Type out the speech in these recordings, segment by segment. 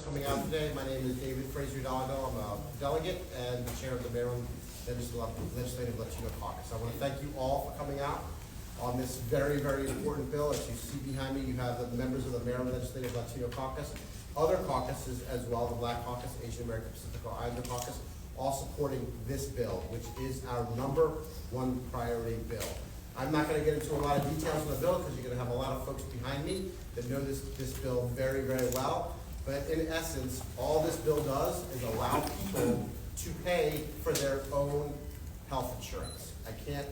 Coming out today, my name is David Fraser Hidalgo. I'm a delegate and the chair of the Maryland Legislative Latino Caucus. I want to thank you all for coming out on this very, very important bill. As you see behind me, you have the members of the Maryland Legislative Latino Caucus, other caucuses as well, the Black Caucus, Asian American Pacific Islander Caucus, all supporting this bill, which is our #1 priority bill. I'm not going to get into a lot of details on the bill because you're going to have a lot of folks behind me that know this bill very, very well. But in essence, all this bill does is allow people to pay for their own health insurance. I can't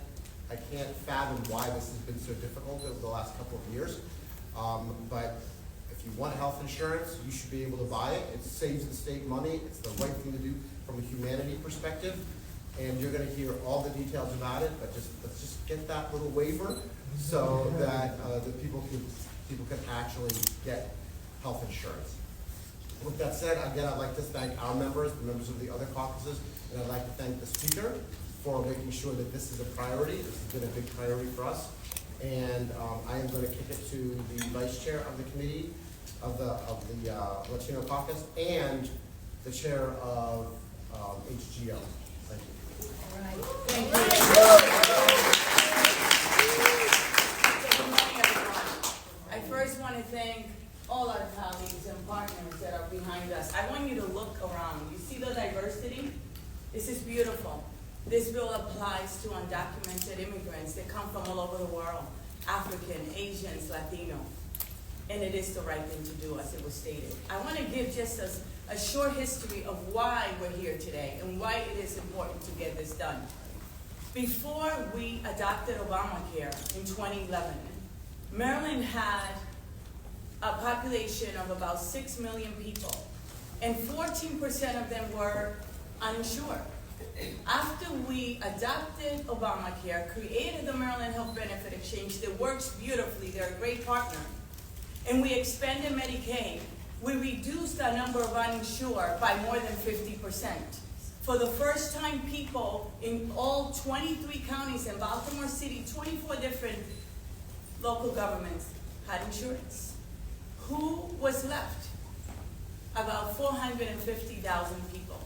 fathom why this has been so difficult over the last couple of years. But if you want health insurance, you should be able to buy it. It saves the state money. It's the right thing to do from a humanity perspective. And you're going to hear all the details about it. But let's just get that little waiver so that the people can actually get health insurance. With that said, again, I'd like to thank our members, the members of the other caucuses, and I'd like to thank the speaker for making sure that this is a priority. This has been a big priority for us. And I am going to kick it to the vice chair of the committee of the Latino Caucus and the chair of HGO. Thank you. All right. Thank you. Good morning, everyone. I first want to thank all our colleagues and partners that are behind us. I want you to look around. You see the diversity? This is beautiful. This bill applies to undocumented immigrants that come from all over the world, African, Asians, Latino. And it is the right thing to do, as it was stated. I want to give just a short history of why we're here today and why it is important to get this done. Before we adopted Obamacare in 2011, Maryland had a population of about 6 million people, and 14% of them were uninsured. After we adopted Obamacare, created the Maryland Health Benefit Exchange that works beautifully, they're a great partner, and we expanded Medicaid, we reduced the number of uninsured by more than 50%. For the first time, people in all 23 counties in Baltimore City, 24 different local governments had insurance. Who was left? About 450,000 people.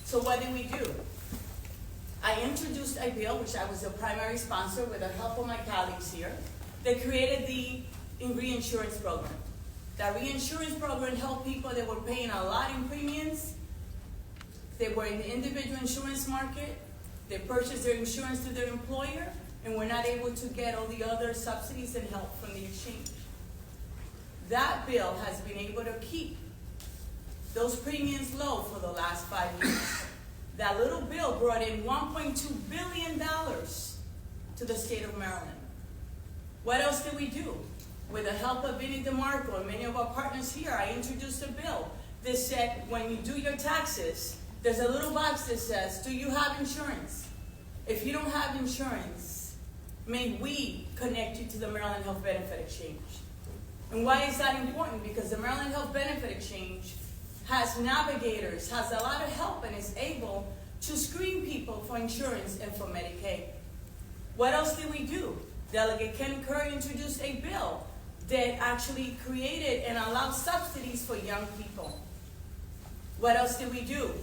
So what did we do? I introduced a bill, which I was the primary sponsor with the help of my colleagues here, that created the reinsurance program. That reinsurance program helped people that were paying a lot in premiums. They were in the individual insurance market. They purchased their insurance through their employer and were not able to get all the other subsidies and help from the exchange. That bill has been able to keep those premiums low for the last 5 years. That little bill brought in $1.2 billion to the state of Maryland. What else did we do? With the help of Vinnie DeMarco and many of our partners here, I introduced a bill that said when you do your taxes, there's a little box that says, do you have insurance? If you don't have insurance, may we connect you to the Maryland Health Benefit Exchange. And why is that important? Because the Maryland Health Benefit Exchange has navigators, has a lot of help, and is able to screen people for insurance and for Medicaid. What else did we do? Delegate Ken Curry introduced a bill that actually created and allowed subsidies for young people. What else did we do?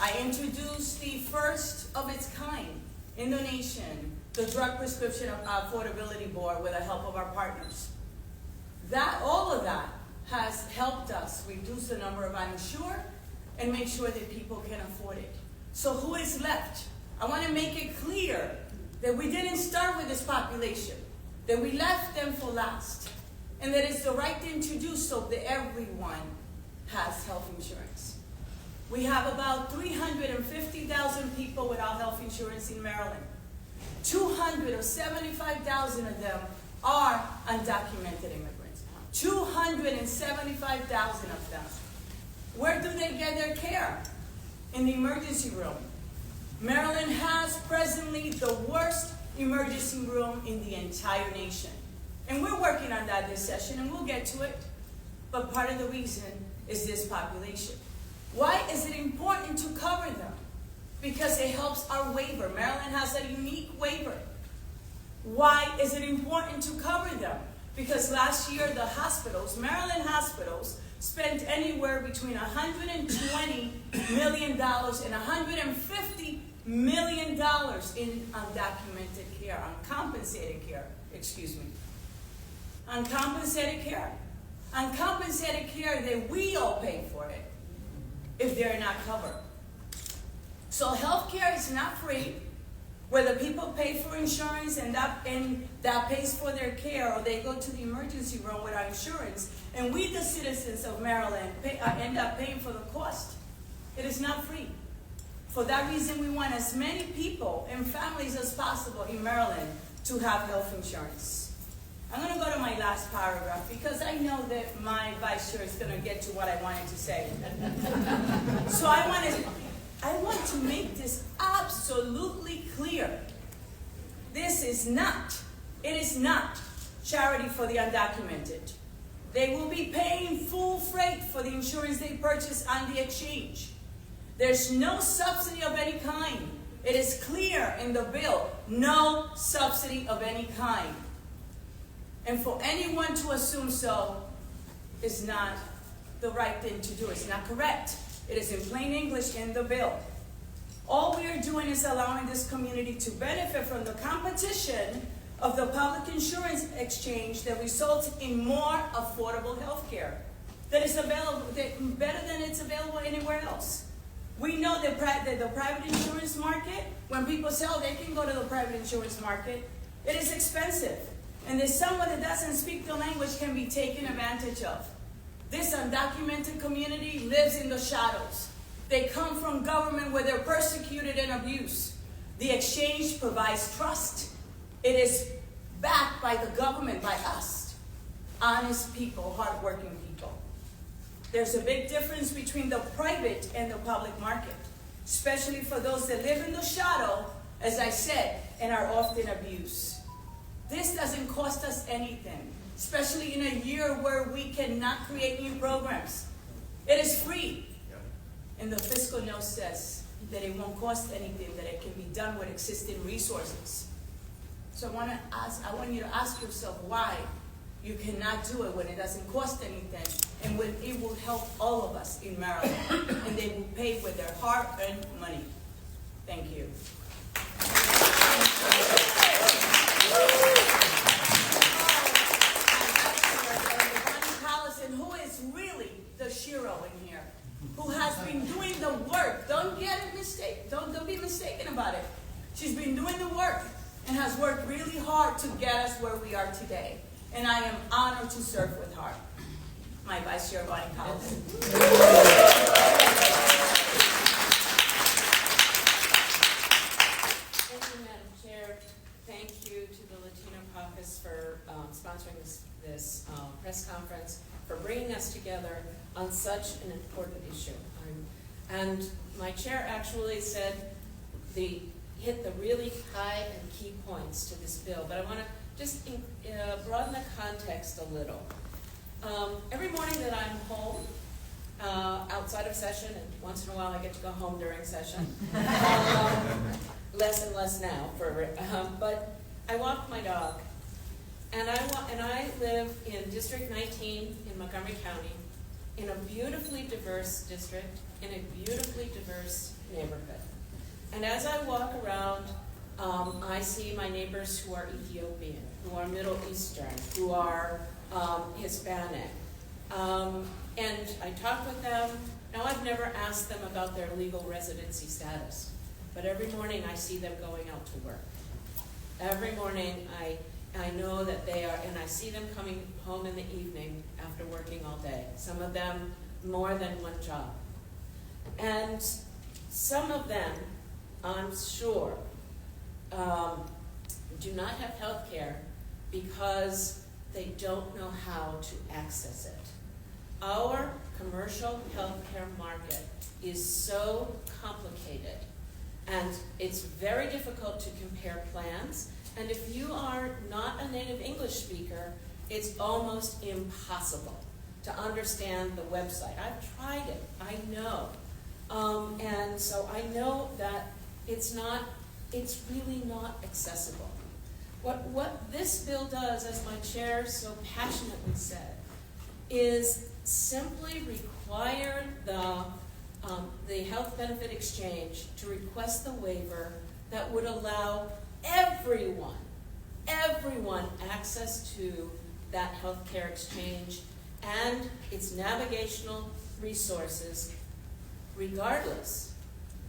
I introduced the first of its kind in the nation, the Drug Prescription Affordability Board, with the help of our partners. All of that has helped us reduce the number of uninsured and make sure that people can afford it. So who is left? I want to make it clear that we didn't start with this population, that we left them for last, and that it's the right thing to do so that everyone has health insurance. We have about 350,000 people without health insurance in Maryland. 275,000 of them are undocumented immigrants. 275,000 of them. Where do they get their care? In the emergency room. Maryland has presently the worst emergency room in the entire nation. And we're working on that this session, and we'll get to it. But part of the reason is this population. Why is it important to cover them? Because it helps our waiver. Maryland has a unique waiver. Why is it important to cover them? Because last year the hospitals, Maryland hospitals, spent anywhere between $120 million and $150 million in undocumented care, uncompensated care, excuse me. Uncompensated care. Uncompensated care that we all pay for it if they're not covered. So health care is not free, whether people pay for insurance and that pays for their care, or they go to the emergency room without insurance, and we, the citizens of Maryland, end up paying for the cost. It is not free. For that reason, we want as many people and families as possible in Maryland to have health insurance. I'm going to go to my last paragraph because I know that my vice chair is going to get to what I wanted to say. So I want to make this absolutely clear. This is not, it is not charity for the undocumented. They will be paying full freight for the insurance they purchase on the exchange. There's no subsidy of any kind. It is clear in the bill, no subsidy of any kind. And for anyone to assume so is not the right thing to do. It's not correct. It is in plain English in the bill. All we are doing is allowing this community to benefit from the competition of the public insurance exchange that results in more affordable health care that is available, better than it's available anywhere else. We know that the private insurance market, when people say, oh, they can go to the private insurance market, it is expensive. And there's someone that doesn't speak the language can be taken advantage of. This undocumented community lives in the shadows. They come from government where they're persecuted and abused. The exchange provides trust. It is backed by the government, by us. Honest people, hardworking people. There's a big difference between the private and the public market, especially for those that live in the shadow, as I said, and are often abused. This doesn't cost us anything, especially in a year where we cannot create new programs. It is free. And the fiscal note says that it won't cost anything, that it can be done with existing resources. So I want you to ask yourself why you cannot do it when it doesn't cost anything and when it will help all of us in Maryland and they will pay with their hard-earned money. Thank you. Who is really the Shiro in here, who has been doing the work. Don't get it mistaken. Don't be mistaken about it. She's been doing the work and has worked really hard to get us where we are today. And I am honored to serve with her. My Vice Chair, Bonnie Collison. Thank you, Madam Chair. Thank you to the Latino Caucus for sponsoring this press conference, for bringing us together on such an important issue. And my chair actually said hit the really high and key points to this bill, but I want to just broaden the context a little. Every morning that I'm home, outside of session, and once in a while I get to go home during session, less and less now, but I walk my dog. And I live in District 19 in Montgomery County, in a beautifully diverse district, in a beautifully diverse neighborhood. And as I walk around, I see my neighbors who are Ethiopian, who are Middle Eastern, who are Hispanic. And I talk with them. Now, I've never asked them about their legal residency status, but every morning I see them going out to work. Every morning I know that they are, and I see them coming home in the evening after working all day. Some of them more than one job. And some of them, I'm sure, do not have health care because they don't know how to access it. Our commercial healthcare market is so complicated, and it's very difficult to compare plans. And if you are not a native English speaker, it's almost impossible to understand the website. I've tried it, I know. And so I know that it's really not accessible. What this bill does, as my chair so passionately said, is simply required the health benefit exchange to request the waiver that would allow everyone access to that healthcare exchange and its navigational resources, regardless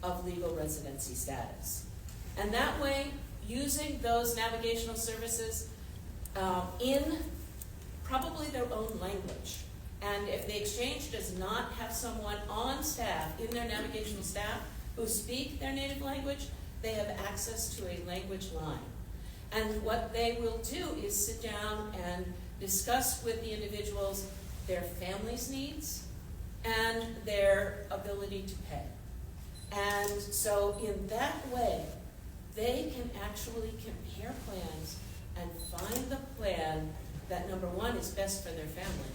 of legal residency status. And that way, using those navigational services in probably their own language. And if the exchange does not have someone on staff, in their navigational staff, who speak their native language, they have access to a language line. And what they will do is sit down and discuss with the individuals their family's needs and their ability to pay. And so in that way, they can actually compare plans and find the plan that, number one, is best for their family,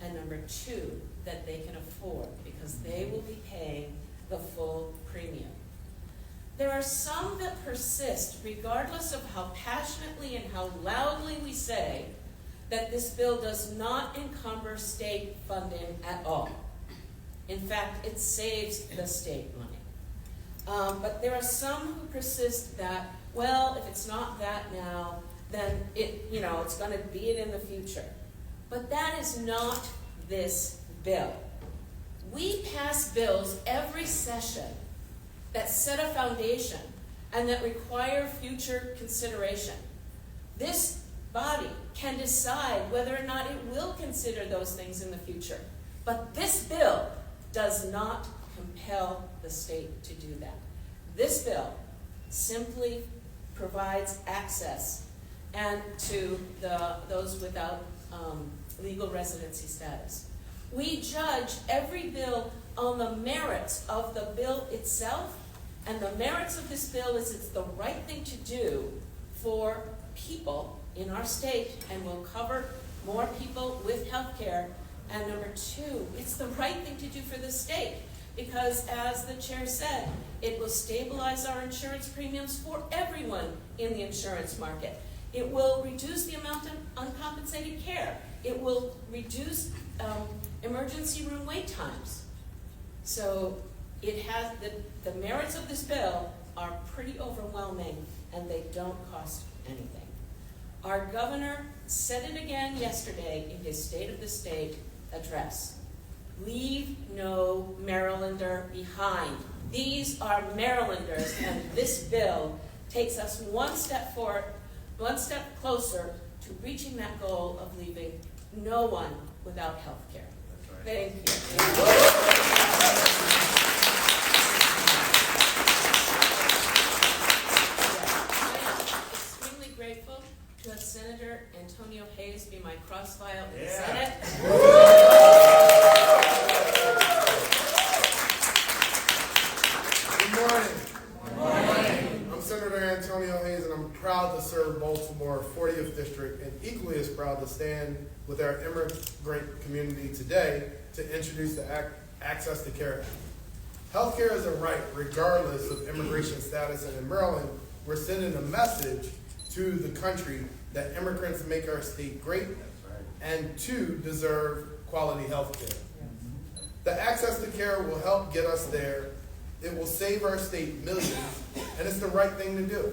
and number two, that they can afford, because they will be paying the full premium. There are some that persist, regardless of how passionately and how loudly we say that this bill does not encumber state funding at all. In fact, it saves the state money. But there are some who persist that, well, if it's not that now, then it's going to be it in the future. But that is not this bill. We pass bills every session that set a foundation and that require future consideration. This body can decide whether or not it will consider those things in the future. But this bill does not compel the state to do that. This bill simply provides access and to those without legal residency status. We judge every bill on the merits of the bill itself, and the merits of this bill is it's the right thing to do for people in our state and will cover more people with health care. And number two, it's the right thing to do for the state because, as the chair said, it will stabilize our insurance premiums for everyone in the insurance market. It will reduce the amount of uncompensated care. It will reduce emergency room wait times. So it has the merits of this bill are pretty overwhelming, and they don't cost anything. Our governor said it again yesterday in his State of the State address. Leave no Marylander behind. These are Marylanders, and this bill takes us one step forward, one step closer to reaching that goal of leaving no one without health care. Thank you. Extremely grateful to have Senator Antonio Hayes be my cross-file in the Senate. Good morning. I'm Senator Antonio Hayes, and I'm proud to serve Baltimore 40th District, and equally as proud to stand with our immigrant community today to introduce the Access to Care Act. Healthcare is a right regardless of immigration status, and in Maryland, we're sending a message to the country that immigrants make our state great and too deserve quality health care. The Access to Care will help get us there. It will save our state millions, and it's the right thing to do.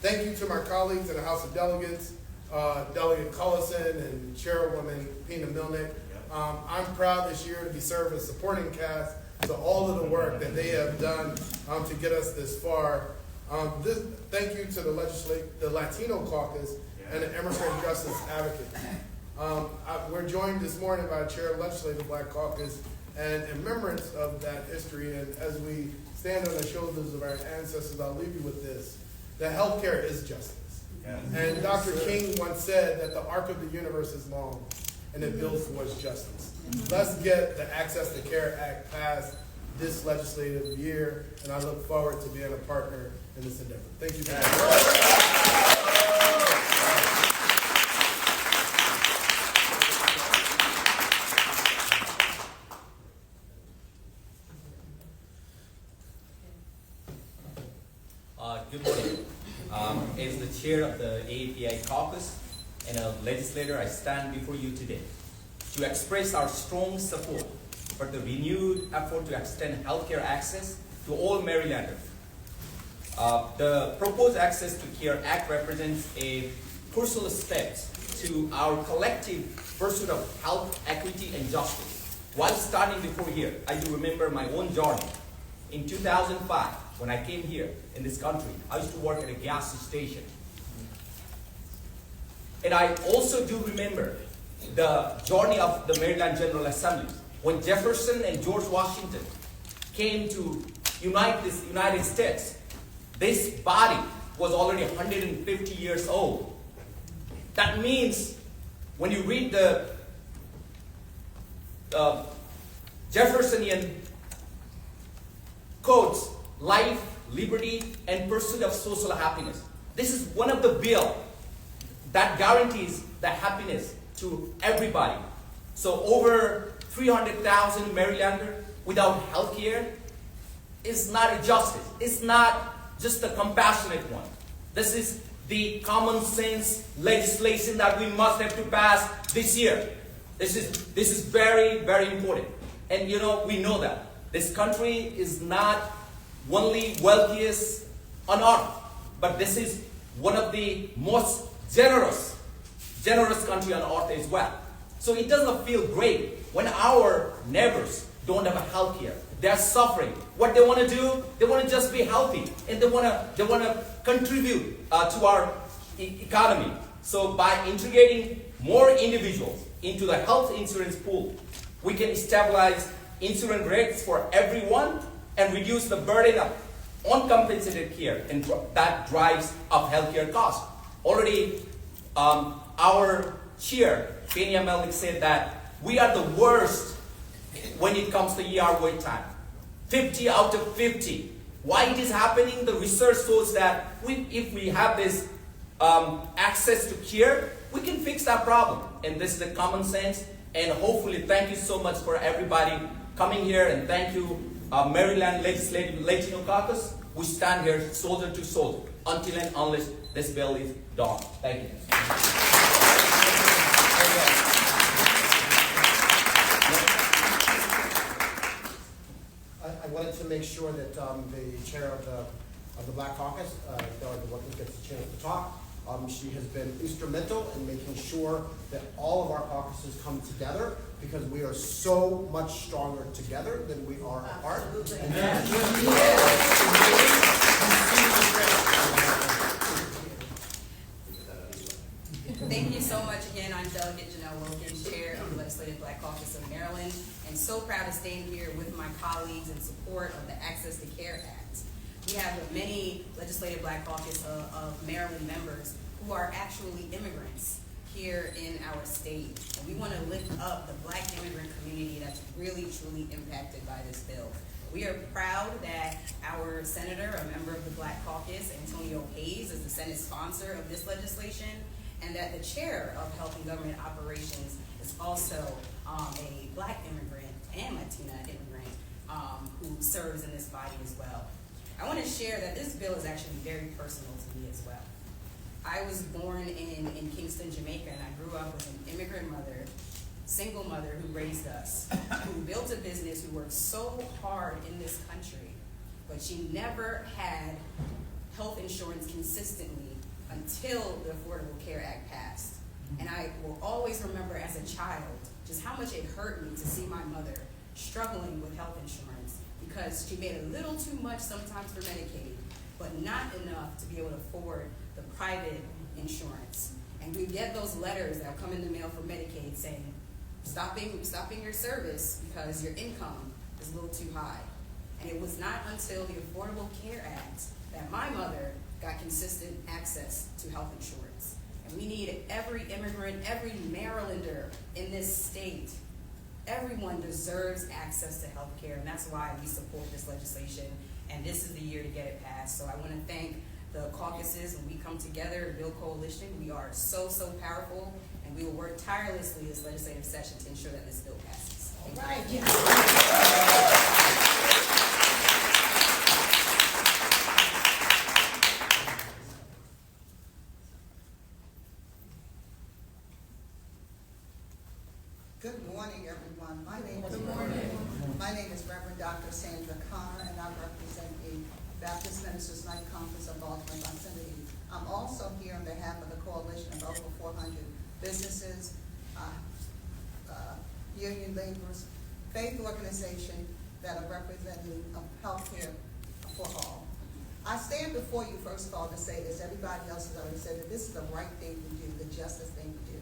Thank you to my colleagues in the House of Delegates, Delegate Cullison and Chairwoman Pina Milnick. I'm proud this year to be serving as supporting cast to all of the work that they have done to get us this far. Thank you to the Latino Caucus and the Immigrant Justice Advocate. We're joined this morning by Chair of the Legislative Black Caucus, and in remembrance of that history, and as we stand on the shoulders of our ancestors, I'll leave you with this: that healthcare is justice. And Dr. King once said that the arc of the universe is long, and it builds towards justice. Let's get the Access to Care Act passed this legislative year, and I look forward to being a partner in this endeavor. Thank you very much. Good morning. As the chair of the AAPI caucus and a legislator, I stand before you today to express our strong support for the renewed effort to extend healthcare access to all Marylanders. The proposed Access to Care Act represents a crucial step to our collective pursuit of health, equity, and justice. While starting before here, I do remember my own journey. In 2005, when I came here in this country, I used to work at a gas station. And I also do remember the journey of the Maryland General Assembly. When Jefferson and George Washington came to unite this United States, this body was already 150 years old. That means when you read the Jeffersonian quotes, life, liberty, and pursuit of social happiness. This is one of the bill that guarantees the happiness to everybody. So over 300,000 Marylanders without health care is not a justice. It's not just a compassionate one. This is the common sense legislation that we must have to pass this year. This is very, very important. And we know that. This country is not only wealthiest on earth, but this is one of the most generous country on earth as well. So it doesn't feel great when our neighbors don't have a health care. They're suffering. What they want to do, they want to just be healthy, and they want to contribute to our economy. So by integrating more individuals into the health insurance pool, we can stabilize insurance rates for everyone and reduce the burden of uncompensated care, and that drives up healthcare costs. Already, our chair, Penia Malik, said that we are the worst when it comes to ER wait time. 50 out of 50. Why it is happening? The research shows that if we have this access to care, we can fix that problem. And this is the common sense. And hopefully, thank you so much for everybody coming here, and thank you, Maryland Legislative Latino Caucus. We stand here shoulder to shoulder until and unless this bill is done. Thank you. I wanted to make sure that the chair of the Black Caucus, Delegate Watkins, gets a chance to talk. She has been instrumental in making sure that all of our caucuses come together, because we are so much stronger together than we are apart. Thank you so much again. I'm Delegate Janelle Wilkins, Chair of the Legislative Black Caucus of Maryland, and so proud to stand here with my colleagues in support of the Access to Care Act. We have many Legislative Black Caucus of Maryland members who are actually immigrants here in our state. And we want to lift up the Black immigrant community that's really, truly impacted by this bill. We are proud that our senator, a member of the Black Caucus, Antonio Hayes, is the Senate sponsor of this legislation, and that the chair of Health and Government Operations is also a Black immigrant and Latina immigrant who serves in this body as well. I want to share that this bill is actually very personal to me as well. I was born in Kingston, Jamaica, and I grew up with an immigrant mother, single mother who raised us, who built a business, who worked so hard in this country, but she never had health insurance consistently until the Affordable Care Act passed. And I will always remember as a child just how much it hurt me to see my mother struggling with health insurance, because she made a little too much sometimes for Medicaid, but not enough to be able to afford the private insurance. And we get those letters that come in the mail from Medicaid saying, stopping your service because your income is a little too high. And it was not until the Affordable Care Act that my mother got consistent access to health insurance. And we need every immigrant, every Marylander in this state. Everyone deserves access to health care, and that's why we support this legislation, and this is the year to get it passed. So I want to thank the caucuses. When we come together, Bill Coalition, we are so, so powerful, and we will work tirelessly this legislative session to ensure that this bill passes. All right. Good morning. Reverend Dr. Sandra Connor, and I represent the Baptist Ministers Night Conference of Baltimore Vicinity. I'm also here on behalf of the coalition of over 400 businesses, union laborers, faith organization that are representing healthcare for all. I stand before you, first of all, to say, as everybody else has already said, that this is the right thing to do, the justice thing to do.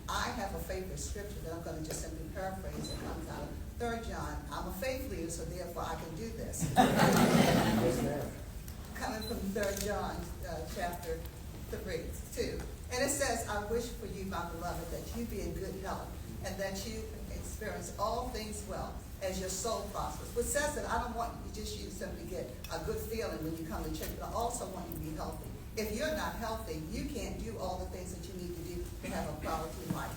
I have a favorite scripture that I'm going to just simply paraphrase. It comes out of 3 John. I'm a faith leader, so therefore I can do this. Coming from 3 John chapter 2. And it says, I wish for you, my beloved, that you be in good health, and that you experience all things well, as your soul prospers. Which says that I don't want you just you simply get a good feeling when you come to church, but I also want you to be healthy. If you're not healthy, you can't do all the things that you need to do to have a quality life.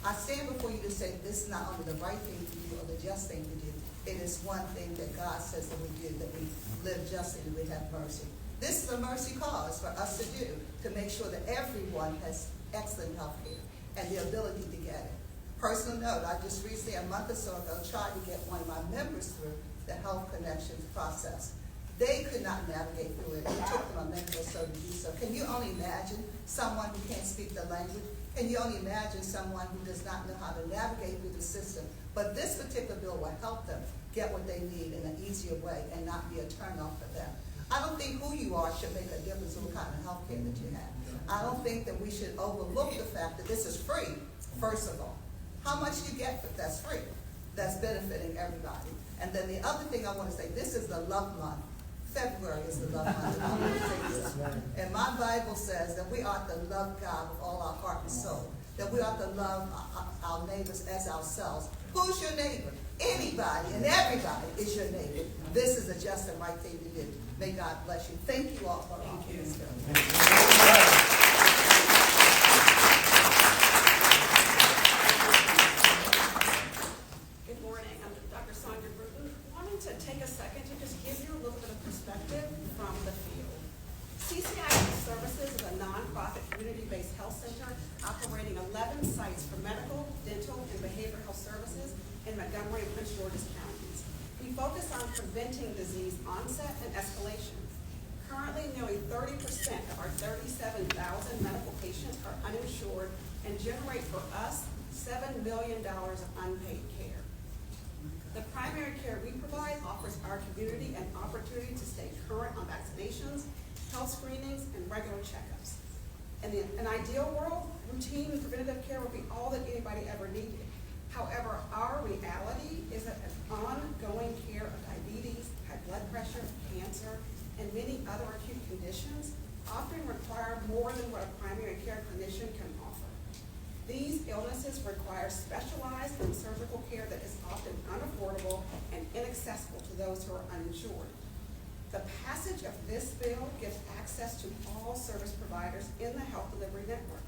I stand before you to say this is not only the right thing to do or the just thing to do, it is one thing that God says that we do, that we live justly and we have mercy. This is a mercy cause for us to do, to make sure that everyone has excellent health care and the ability to get it. Personal note, I just recently, a month or so ago, tried to get one of my members through the Health Connections process. They could not navigate through it. It took them a minute or so to do so. Can you only imagine someone who can't speak the language? Can you only imagine someone who does not know how to navigate through the system? But this particular bill will help them get what they need in an easier way and not be a turnoff for them. I don't think who you are should make a difference in what kind of health care that you have. I don't think that we should overlook the fact that this is free, first of all. How much do you get if that's free? That's benefiting everybody. And then the other thing I want to say, this is the love month. February is the love month. I want to say this. And my Bible says that we ought to love God with all our heart and soul. That we ought to love our neighbors as ourselves. Who's your neighbor? Anybody and everybody is your neighbor. This is a just and right thing to do. May God bless you. Thank you all for offering this bill. Good morning. I'm Dr. Sandra Bruton. Wanting to take a second to just give you a little bit of perspective from the field. CCI Services is a nonprofit community-based health center operating 11 sites for medical, dental, and behavioral health services in Montgomery and Prince George's counties. We focus on preventing disease onset and escalation. Currently, nearly 30% of our 37,000 medical patients are uninsured and generate for us $7 million of unpaid care. The primary care we provide offers our community an opportunity to stay current on vaccinations, health screenings, and regular checkups. In an ideal world, routine and preventative care would be all that anybody ever needed. However, our reality is that ongoing care of diabetes, high blood pressure, cancer, and many other acute conditions often require more than what a primary care clinician can offer. These illnesses require specialized and surgical care that is often unaffordable and inaccessible to those who are uninsured. The passage of this bill gives access to all service providers in the health delivery network.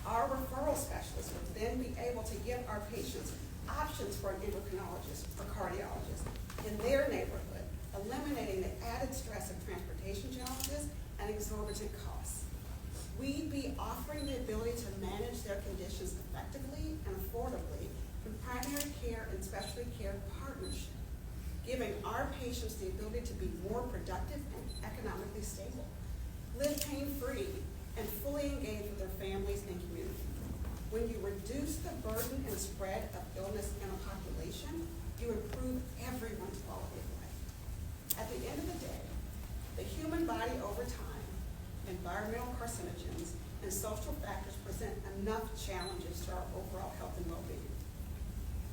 Our referral specialists would then be able to give our patients options for an endocrinologist or cardiologist in their neighborhood, eliminating the added stress of transportation challenges and exorbitant costs. We'd be offering the ability to manage their conditions effectively and affordably through primary care and specialty care partnership, giving our patients the ability to be more productive and economically stable, live pain-free, and fully engage with their families and community. When you reduce the burden and spread of illness in a population, you improve everyone's quality of life. At the end of the day, the human body over time, environmental carcinogens, and social factors present enough challenges to our overall health and well-being.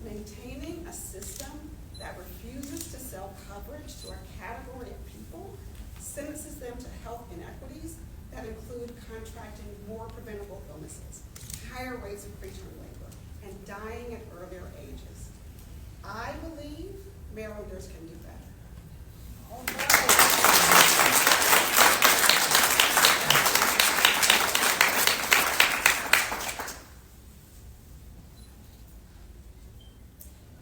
Maintaining a system that refuses to sell coverage to a category of people sentences them to health inequities that include contracting more preventable illnesses, higher rates of preterm labor, and dying at earlier ages. I believe Marylanders can do better. All right.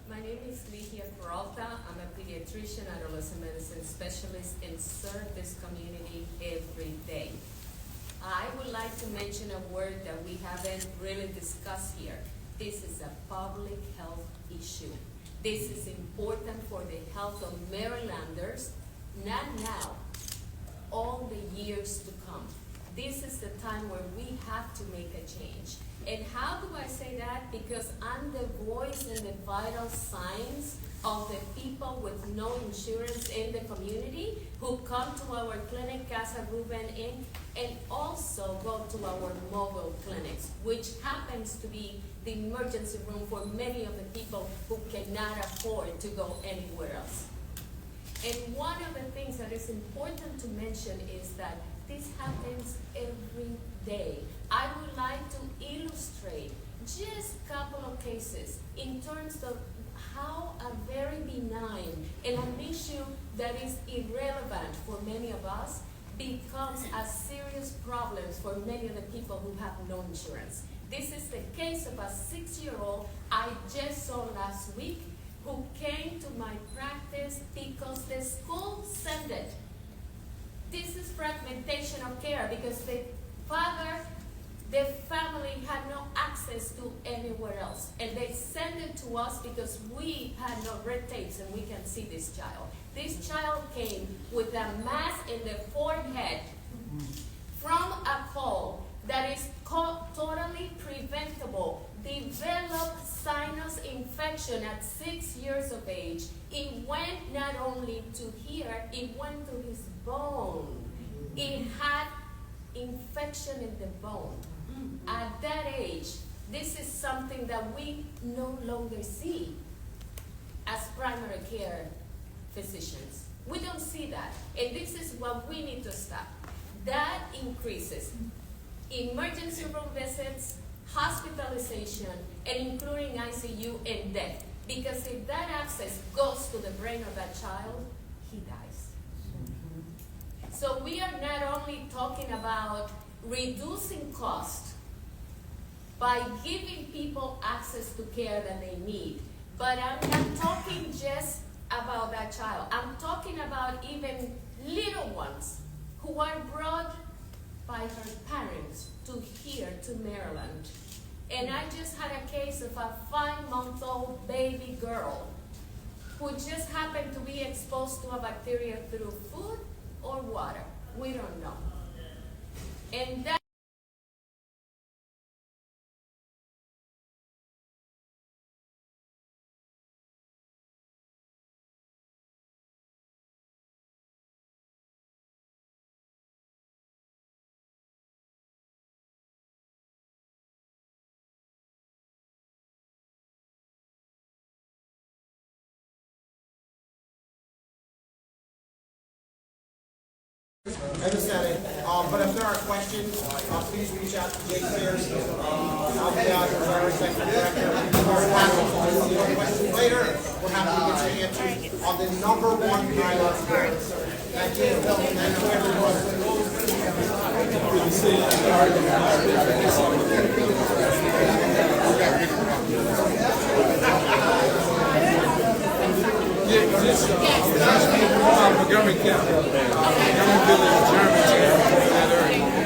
My name is Ligia Peralta. I'm a pediatrician, adolescent medicine specialist, and serve this community every day. I would like to mention a word that we haven't really discussed here. This is a public health issue. This is important for the health of Marylanders, not now, all the years to come. This is the time where we have to make a change. And how do I say that? Because I'm the voice and the vital signs of the people with no insurance in the community who come to our clinic, Casa Ruben Inc., and also go to our mobile clinics, which happens to be the emergency room for many of the people who cannot afford to go anywhere else. And one of the things that is important to mention is that this happens every day. I would like to illustrate just a couple of cases in terms of how a very benign and an issue that is irrelevant for many of us becomes a serious problem for many of the people who have no insurance. This is the case of a 6-year-old I just saw last week who came to my practice because the school sent it. This is fragmentation of care because the family had no access to anywhere else. And they sent it to us because we had no red tapes and we can see this child. This child came with a mass in the forehead from a cold that is totally preventable. Developed sinus infection at 6 years of age. It went not only to here, it went to his bone. It had infection in the bone. At that age, this is something that we no longer see as primary care physicians. We don't see that, and this is what we need to stop. That increases emergency room visits, hospitalization, and including ICU and death. Because if that access goes to the brain of that child, he dies. So we are not only talking about reducing cost by giving people access to care that they need, but I'm not talking just about that child. I'm talking about even little ones who are brought by her parents to here, to Maryland. And I just had a case of a 5-month-old baby girl who just happened to be exposed to a bacteria through food or water. We don't know. And that I understand it, but if there are questions, please reach out to Jay Sears. I'll be out as our executive director. We're happy to answer your questions later. We're happy to get your answers on the number one priority. Thank you. Thank you, everyone. Montgomery County, Montgomery Village, Germantown, that area.